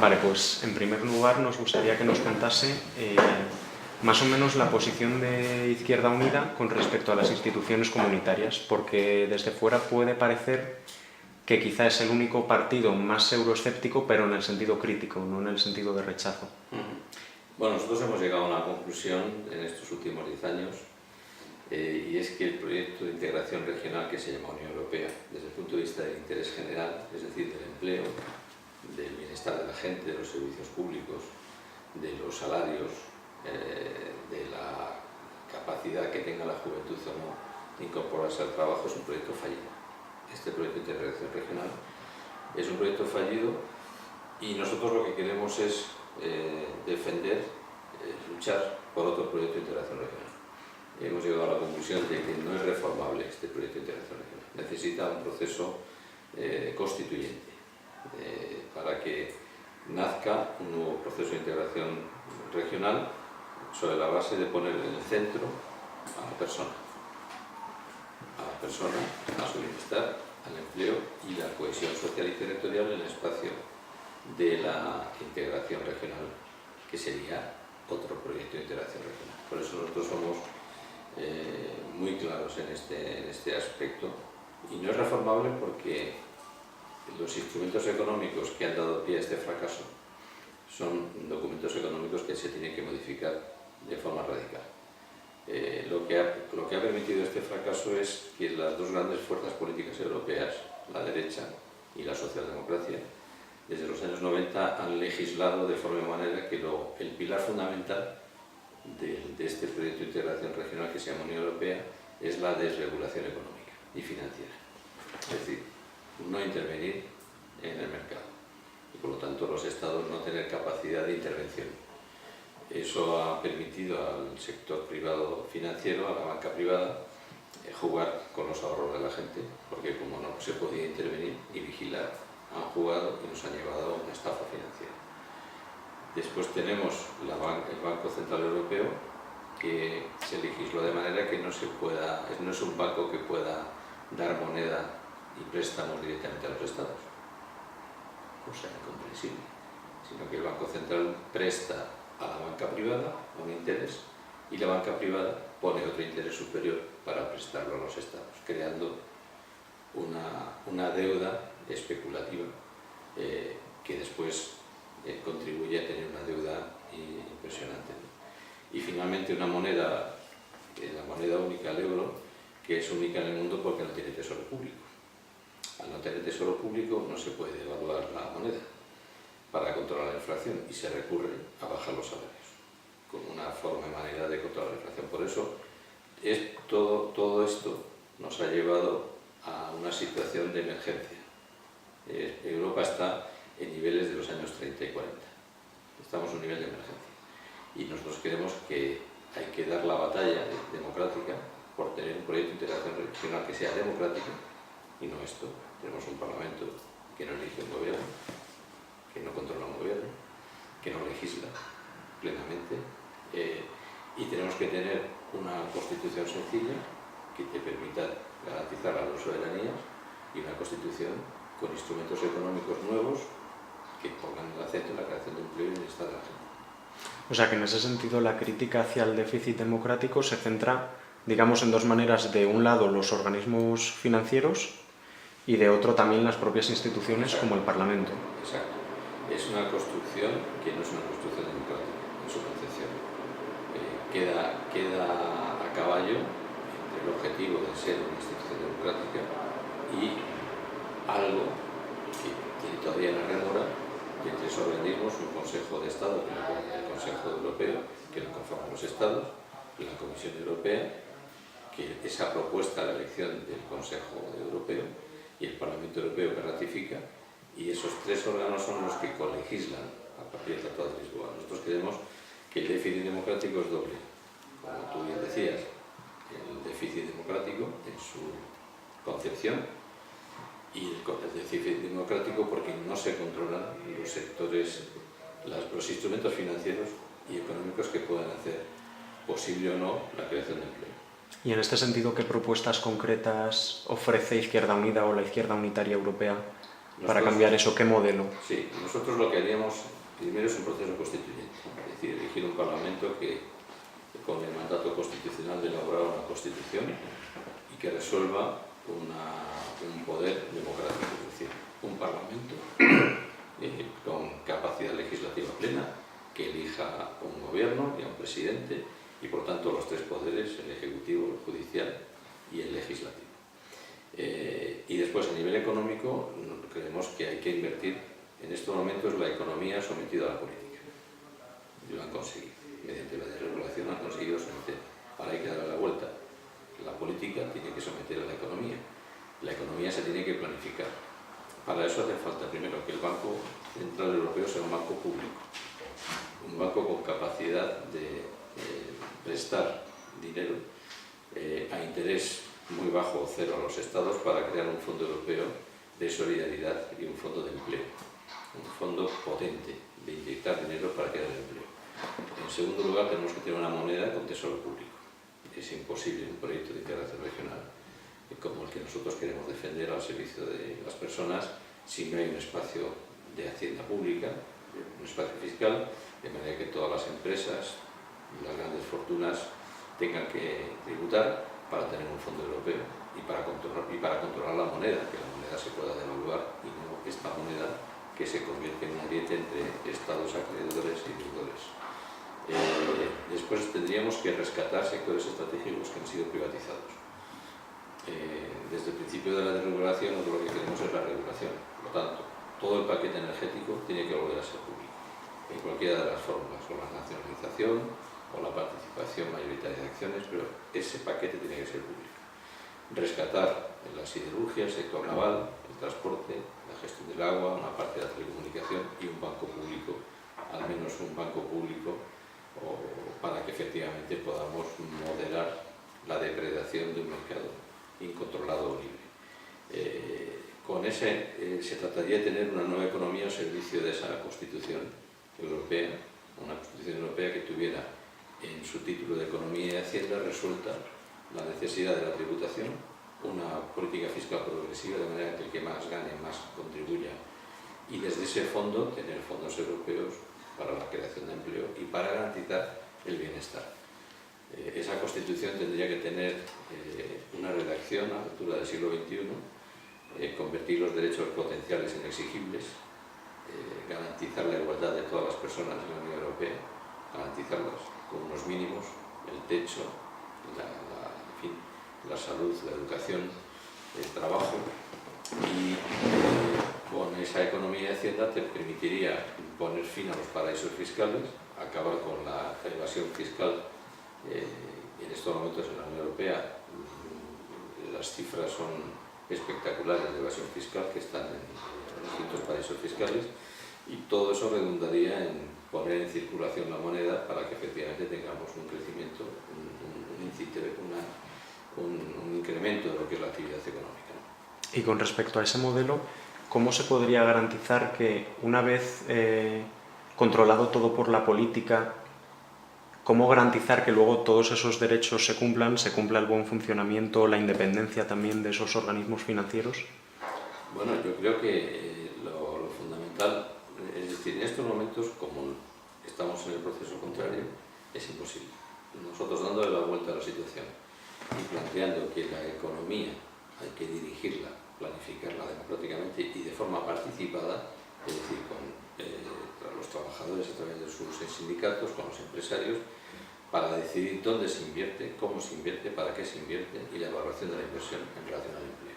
Vale, pues en primer lugar nos gustaría que nos contase más o menos la posición de Izquierda Unida con respecto a las instituciones comunitarias, porque desde fuera puede parecer que quizá es el único partido más euroescéptico, pero en el sentido crítico, no en el sentido de rechazo. Bueno, nosotros hemos llegado a una conclusión en estos últimos 10 años y es que el proyecto de integración regional que se llama Unión Europea, desde el punto de vista del interés general, es decir, del empleo, del bienestar de la gente, de los servicios públicos, de los salarios, de la capacidad que tenga la juventud o no de incorporarse al trabajo, es un proyecto fallido. Este proyecto de integración regional es un proyecto fallido y nosotros lo que queremos es defender, luchar por otro proyecto de integración regional. Hemos llegado a la conclusión de que no es reformable este proyecto de integración regional. Necesita un proceso constituyente para que nazca un nuevo proceso de integración regional sobre la base de poner en el centro a la persona, a su bienestar, al empleo y la cohesión social y territorial en el espacio de la integración regional, que sería otro proyecto de integración regional. Por eso nosotros somos muy claros en este aspecto, y no es reformable porque los instrumentos económicos que han dado pie a este fracaso son documentos económicos que se tienen que modificar de forma radical. Lo que ha permitido este fracaso es que las dos grandes fuerzas políticas europeas, la derecha y la socialdemocracia, desde los años 90 han legislado de forma manera que el pilar fundamental de este proyecto de integración regional que se llama Unión Europea es la desregulación económica y financiera. Es decir, no intervenir en el mercado y por lo tanto los estados no tener capacidad de intervención. Eso ha permitido al sector privado financiero, a la banca privada, jugar con los ahorros de la gente, porque como no se podía intervenir y vigilar, han jugado y nos han llevado a una estafa financiera. Después tenemos el Banco Central Europeo, que se legisló de manera que no es un banco que pueda dar moneda y préstamos directamente a los estados, cosa incomprensible, sino que el Banco Central presta a la banca privada a un interés y la banca privada pone otro interés superior para prestarlo a los estados, creando una deuda especulativa que después contribuye a tener una deuda impresionante. Y finalmente una moneda, la moneda única, el euro, que es única en el mundo porque no tiene tesoro público. Al no tener tesoro público no se puede devaluar la moneda para controlar la inflación y se recurre a bajar los salarios como una forma y manera de controlar la inflación. Por eso todo esto nos ha llevado a una situación de emergencia. Europa está en niveles de los años 30 y 40. Estamos en un nivel de emergencia. Y nosotros creemos que hay que dar la batalla democrática por tener un proyecto de integración regional que sea democrático y no esto. Tenemos un parlamento que no elige un gobierno, que no controla un gobierno, que no legisla plenamente, y tenemos que tener una constitución sencilla que te permita garantizar las dos soberanías y una constitución con instrumentos económicos nuevos que pongan el acento en la creación de empleo y bienestar de la gente. O sea que en ese sentido la crítica hacia el déficit democrático se centra, digamos, en dos maneras: de un lado los organismos financieros y de otro también las propias instituciones. Exacto. Como el Parlamento. Exacto. Es una construcción que no es una construcción democrática en su concepción. Queda a caballo entre el objetivo de ser una institución democrática y algo que tiene todavía en la remora de tres organismos: un Consejo de Estado, que es el Consejo Europeo, que lo conforman los Estados, y la Comisión Europea, que esa propuesta la elección del Consejo Europeo, y el Parlamento Europeo, que ratifica, y esos tres órganos son los que colegislan a partir del Tratado de Lisboa. Nosotros creemos que el déficit democrático es doble. Como tú bien decías, el déficit democrático en su concepción y el déficit democrático porque no se controlan los sectores, los instrumentos financieros y económicos que puedan hacer posible o no la creación de empleo. Y en este sentido, ¿qué propuestas concretas ofrece Izquierda Unida o la Izquierda Unitaria Europea para cambiar eso? ¿Qué modelo? Sí, nosotros lo que haríamos primero es un proceso constituyente, es decir, elegir un parlamento que con el mandato constitucional de elaborar una constitución y que resuelva un poder democrático, es decir, un parlamento con capacidad legislativa plena que elija un gobierno y a un presidente y por tanto los tres poderes, el ejecutivo, el judicial y el legislativo. Y después a nivel económico creemos que hay que invertir en estos momentos la economía sometida a la política. Y lo han conseguido, mediante la desregulación han conseguido someter. Ahora hay que darle la vuelta. La política tiene que someter a la economía se tiene que planificar. Para eso hace falta primero que el Banco Central Europeo sea un banco público, un banco con capacidad de prestar dinero a interés muy bajo o cero a los estados para crear un fondo europeo de solidaridad y un fondo de empleo, un fondo potente de inyectar dinero para crear empleo. En segundo lugar, tenemos que tener una moneda con tesoro público. Es imposible un proyecto de integración regional como el que nosotros queremos defender al servicio de las personas si no hay un espacio de hacienda pública, un espacio fiscal, de manera que todas las empresas, las grandes fortunas tengan que tributar para tener un fondo europeo y para controlar la moneda, que la moneda se pueda devaluar y no esta moneda que se convierte en una grieta entre estados acreedores y deudores. Después tendríamos que rescatar sectores estratégicos que han sido privatizados. Desde el principio de la desregulación, nosotros lo que queremos es la regulación. Por lo tanto, todo el paquete energético tiene que volver a ser público, en cualquiera de las formas, o la nacionalización, o la participación mayoritaria de acciones, pero ese paquete tiene que ser público. Rescatar la siderurgia, el sector naval, el transporte, la gestión del agua, una parte de la telecomunicación y un banco público, al menos un banco público, para que efectivamente podamos moderar la depredación de un mercado incontrolado o libre. Con ese se trataría de tener una nueva economía al servicio de esa Constitución Europea, una Constitución Europea que tuviera en su título de Economía y Hacienda resuelta la necesidad de la tributación, una política fiscal progresiva de manera que el que más gane más contribuya y desde ese fondo tener fondos europeos para la creación de empleo y para garantizar el bienestar. Esa Constitución tendría que tener una redacción a la altura del siglo XXI, convertir los derechos potenciales en exigibles, garantizar la igualdad de todas las personas en la Unión Europea, garantizarlas con unos mínimos, el techo, en fin, la salud, la educación, el trabajo y con esa economía de Hacienda te permitiría poner fin a los paraísos fiscales, acabar con la evasión fiscal. En estos momentos en la Unión Europea las cifras son espectaculares de evasión fiscal que están en distintos paraísos fiscales y todo eso redundaría en poner en circulación la moneda para que efectivamente tengamos un crecimiento, un incremento de lo que es la actividad económica. Y con respecto a ese modelo, ¿cómo se podría garantizar que una vez controlado todo por la política, cómo garantizar que luego todos esos derechos se cumpla el buen funcionamiento, la independencia también de esos organismos financieros? Bueno, yo creo que lo fundamental, es decir, en estos momentos, como estamos en el proceso contrario, es imposible. Nosotros dándole la vuelta a la situación y planteando que la economía hay que dirigirla, planificarla democráticamente y de forma participada, es decir, con los trabajadores a través de sus sindicatos, con los empresarios, para decidir dónde se invierte, cómo se invierte, para qué se invierte y la evaluación de la inversión en relación al empleo.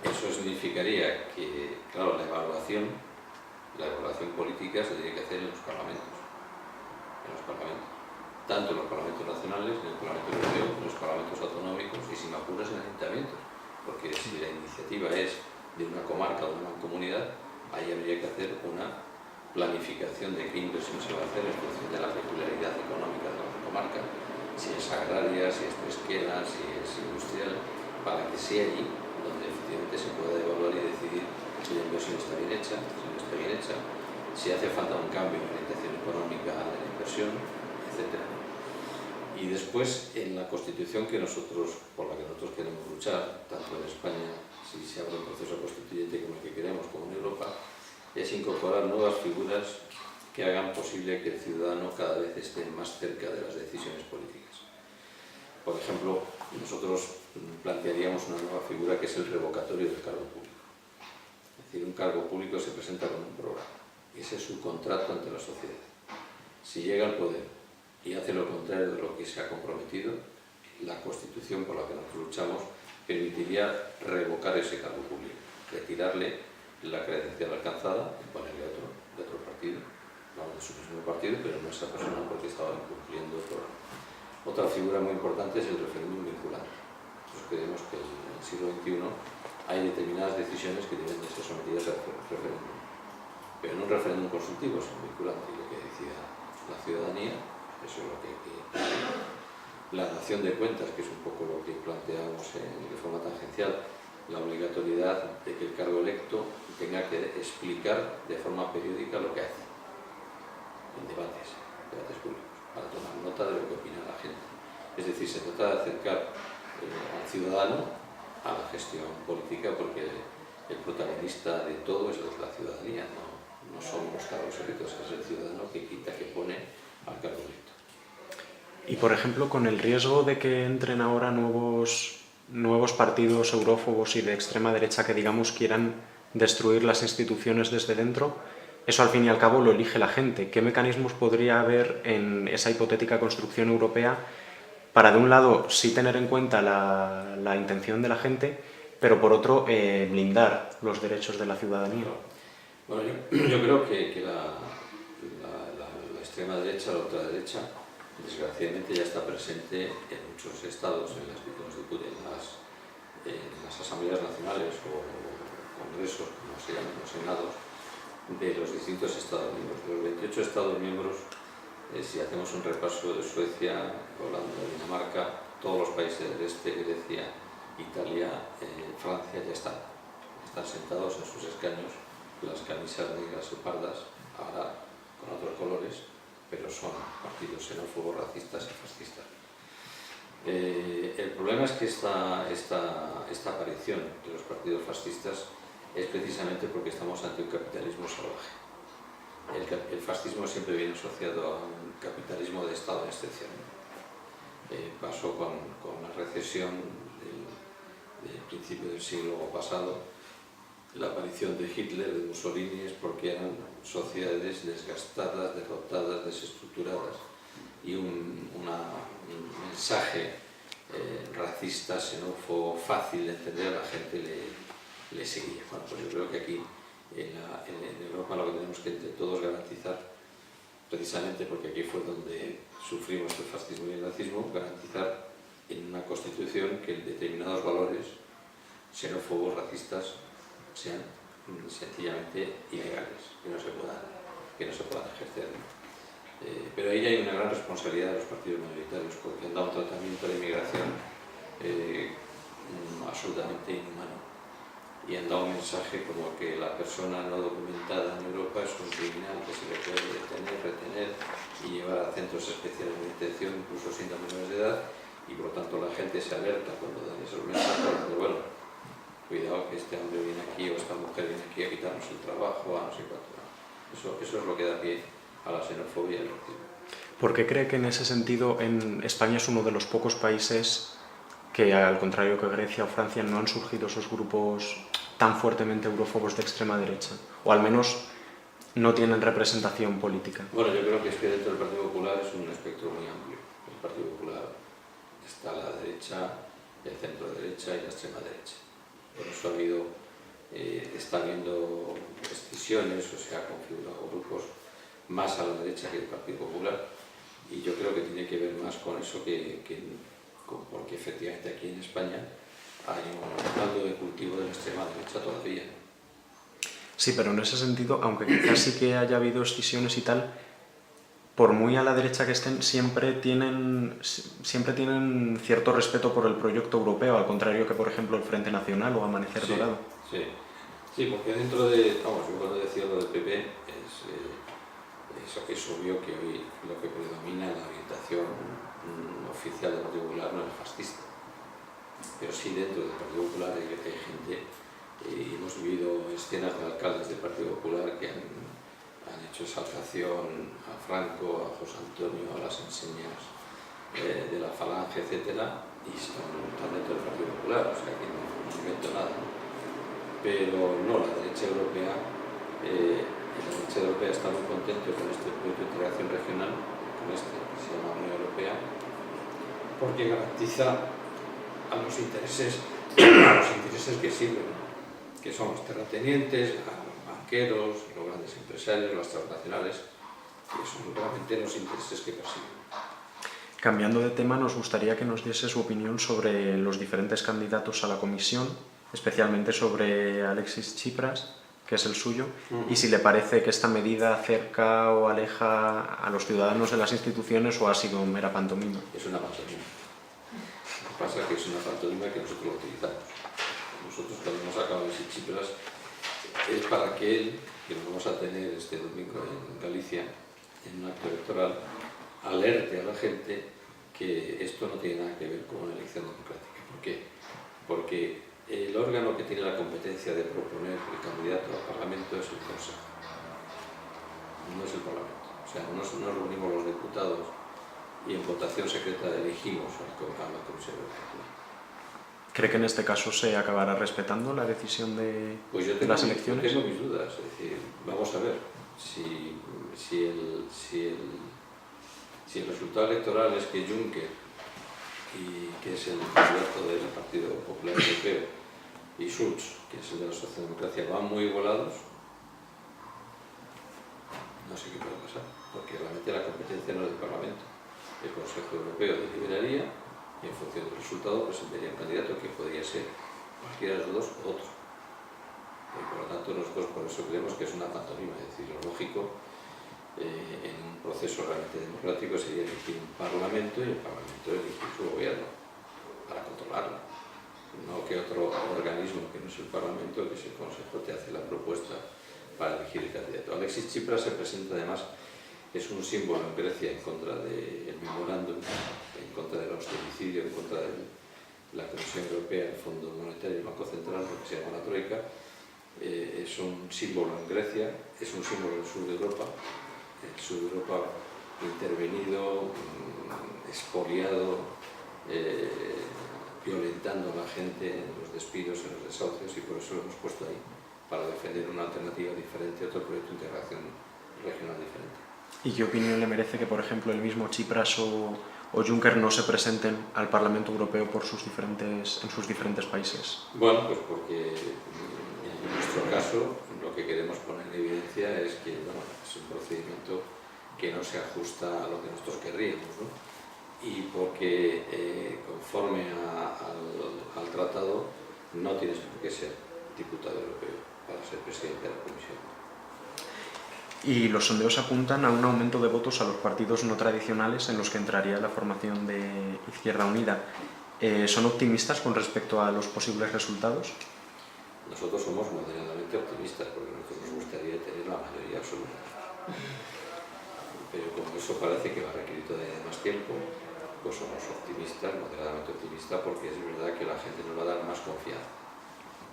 Eso significaría que, claro, la evaluación política se tiene que hacer en los parlamentos, tanto en los parlamentos nacionales, en el Parlamento Europeo, en los parlamentos autonómicos y sin apuros en ayuntamientos, porque si la iniciativa es de una comarca o de una comunidad, ahí habría que hacer una planificación de qué inversión se va a hacer en función de la peculiaridad económica de la comarca, si es agraria, si es pesquera, si es industrial, para que sea allí donde efectivamente se pueda evaluar y decidir si la inversión está bien hecha, si no está bien hecha, si hace falta un cambio en la orientación económica de la inversión, etc. Y después, en la Constitución por la que nosotros queremos luchar, tanto en España si se abre un proceso constituyente como el que queremos, como en Europa, es incorporar nuevas figuras que hagan posible que el ciudadano cada vez esté más cerca de las decisiones políticas. Por ejemplo, nosotros plantearíamos una nueva figura que es el revocatorio del cargo público. Es decir, un cargo público se presenta con un programa. Ese es su contrato ante la sociedad. Si llega al poder y hace lo contrario de lo que se ha comprometido, la Constitución por la que nosotros luchamos permitiría revocar ese cargo público, retirarle la credencial alcanzada y ponerle de otro partido, no de su mismo partido, pero no esa persona porque estaba incumpliendo el programa. Otra figura muy importante es el referéndum vinculante. Nosotros creemos que en el siglo XXI hay determinadas decisiones que deben de ser sometidas a referéndum, pero no un referéndum consultivo, sino vinculante, y lo que decida la ciudadanía, eso es lo que hay que... La dación de cuentas, que es un poco lo que planteamos en reforma tangencial, la obligatoriedad de que el cargo electo tenga que explicar de forma periódica lo que hace en debates públicos, para tomar nota de lo que opina la gente. Es decir, se trata de acercar al ciudadano a la gestión política, porque el protagonista de todo es la ciudadanía, no son los cargos electos, es el ciudadano que quita, que pone al cargo electo. Y, por ejemplo, con el riesgo de que entren ahora nuevos partidos eurófobos y de extrema derecha que, digamos, quieran destruir las instituciones desde dentro, eso al fin y al cabo lo elige la gente. ¿Qué mecanismos podría haber en esa hipotética construcción europea para, de un lado, sí tener en cuenta la intención de la gente, pero por otro, blindar los derechos de la ciudadanía? Bueno, yo creo que la extrema derecha, la ultraderecha, desgraciadamente ya está presente en muchos estados, en las asambleas nacionales o congresos, como se llaman los senados, de los distintos estados miembros. De los 28 estados miembros, si hacemos un repaso de Suecia, Holanda, Dinamarca, todos los países del este, Grecia, Italia, Francia, ya están sentados en sus escaños, las camisas negras o pardas, ahora con otros colores, pero son partidos xenófobos, racistas y fascistas. El problema es que esta aparición de los partidos fascistas es precisamente porque estamos ante un capitalismo salvaje. El fascismo siempre viene asociado a un capitalismo de Estado en excepción. Pasó con la recesión del principio del siglo pasado. La aparición de Hitler, de Mussolini, es porque eran sociedades desgastadas, derrotadas, desestructuradas, y un mensaje racista, xenófobo, fácil de entender, a la gente le seguía. Bueno, pues yo creo que aquí en Europa lo que tenemos que entre todos garantizar, precisamente porque aquí fue donde sufrimos el fascismo y el nazismo, garantizar en una Constitución que determinados valores xenófobos, racistas, sean sencillamente ilegales, que no se puedan ejercer. Pero ahí hay una gran responsabilidad de los partidos mayoritarios, porque han dado un tratamiento a la inmigración absolutamente inhumano, y han dado un mensaje como que la persona no documentada en Europa es un criminal que se le puede detener, retener y llevar a centros especiales de detención, incluso siendo menores de edad, y por lo tanto la gente se alerta cuando dan esos mensajes de, bueno, cuidado que este hombre viene aquí o esta mujer viene aquí a quitarnos el trabajo, a no sé cuánto. Eso es lo que da pie a la xenofobia y al racismo. ¿Por qué cree que en ese sentido en España es uno de los pocos países que, al contrario que Grecia o Francia, no han surgido esos grupos tan fuertemente eurófobos de extrema derecha? O al menos no tienen representación política. Bueno, yo creo que es que dentro del Partido Popular es un espectro muy amplio. En el Partido Popular está la derecha, el centro derecha y la extrema derecha. Por eso está habiendo escisiones, o se ha configurado grupos más a la derecha que el Partido Popular, y yo creo que tiene que ver más con eso porque efectivamente aquí en España hay un caldo de cultivo de la extrema derecha todavía. Sí, pero en ese sentido, aunque quizás sí que haya habido escisiones y tal, por muy a la derecha que estén, siempre tienen cierto respeto por el proyecto europeo, al contrario que, por ejemplo, el Frente Nacional o Amanecer Dorado. Sí, porque dentro de, yo cuando decía lo del PP, es obvio que hoy lo que predomina en la orientación oficial del Partido Popular no es fascista. pero sí dentro del Partido Popular hay gente, hemos vivido escenas de alcaldes del Partido Popular que han hecho exaltación a Franco, a José Antonio, a las enseñas de la Falange, etcétera, y están dentro del Partido Popular, o sea que no invento nada. Pero no, la derecha europea está muy contento con este proyecto de integración regional, con este que se llama Unión Europea, porque garantiza a los intereses que sirven, que son los terratenientes, los banqueros, los grandes empresarios, las transnacionales, que son realmente los intereses que persiguen. Cambiando de tema, nos gustaría que nos diese su opinión sobre los diferentes candidatos a la Comisión, especialmente sobre Alexis Tsipras, que es el suyo, y si le parece que esta medida acerca o aleja a los ciudadanos de las instituciones o ha sido mera pantomima. Es una pantomima. Lo que pasa es que es una pantomima que nosotros lo utilizamos. Nosotros cuando hemos sacado a Alexis Tsipras es para que él, que lo vamos a tener este domingo en Galicia, en un acto electoral, alerte a la gente que esto no tiene nada que ver con una elección democrática. ¿Por qué? Porque el órgano que tiene la competencia de proponer el candidato al Parlamento es el Consejo, no es el Parlamento. O sea, no nos reunimos los diputados y en votación secreta elegimos a la Comisión Europea. ¿Cree que en este caso se acabará respetando la decisión de las elecciones? Yo tengo mis dudas. Es decir, vamos a ver si el resultado electoral es que Juncker, que es el candidato del Partido Popular Europeo, y Schulz, que es el de la socialdemocracia, van muy igualados, no sé qué puede pasar, porque realmente la competencia no es del Parlamento. El Consejo Europeo deliberaría y en función del resultado presentaría un candidato que podría ser cualquiera de los dos o otro. Y por lo tanto nosotros por eso creemos que es una pantomima, es decir, lo lógico en un proceso realmente democrático sería elegir un Parlamento y el Parlamento elegir su gobierno para controlarlo. No que otro organismo que no es el Parlamento, que es el Consejo, te hace la propuesta para elegir el candidato. Alexis Tsipras se presenta además, es un símbolo en Grecia en contra del memorándum, en contra del austericidio, en contra de la Comisión Europea, el Fondo Monetario y el Banco Central, lo que se llama la Troika. Es un símbolo en Grecia, es un símbolo en el sur de Europa. El sur de Europa intervenido, expoliado, violentando a la gente en los despidos, en los desahucios, y por eso lo hemos puesto ahí, para defender una alternativa diferente, otro proyecto de integración regional diferente. ¿Y qué opinión le merece que, por ejemplo, el mismo Tsipras o Juncker no se presenten al Parlamento Europeo en sus diferentes países? Bueno, pues porque en nuestro caso lo que queremos poner en evidencia es que es un procedimiento que no se ajusta a lo que nosotros querríamos, ¿no? Y porque conforme al tratado no tienes por qué ser diputado europeo para ser presidente de la Comisión. Y los sondeos apuntan a un aumento de votos a los partidos no tradicionales en los que entraría la formación de Izquierda Unida. ¿Son optimistas con respecto a los posibles resultados? Nosotros somos moderadamente optimistas porque a nosotros nos gustaría tener la mayoría absoluta. Pero como eso parece que va a requerir todavía más tiempo, pues somos optimistas, moderadamente optimistas, porque es verdad que la gente nos va a dar más confianza.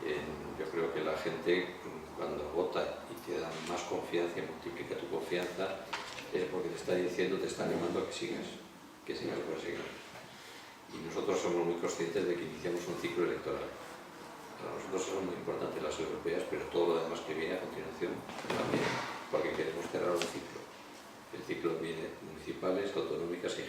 Yo creo que la gente cuando vota y te da más confianza y multiplica tu confianza es porque te está diciendo, te está animando a que sigas persiguiendo. Y nosotros somos muy conscientes de que iniciamos un ciclo electoral. Para nosotros son muy importantes las europeas, pero todo lo demás que viene a continuación también, porque queremos cerrar un ciclo. El ciclo viene municipales, autonómicas e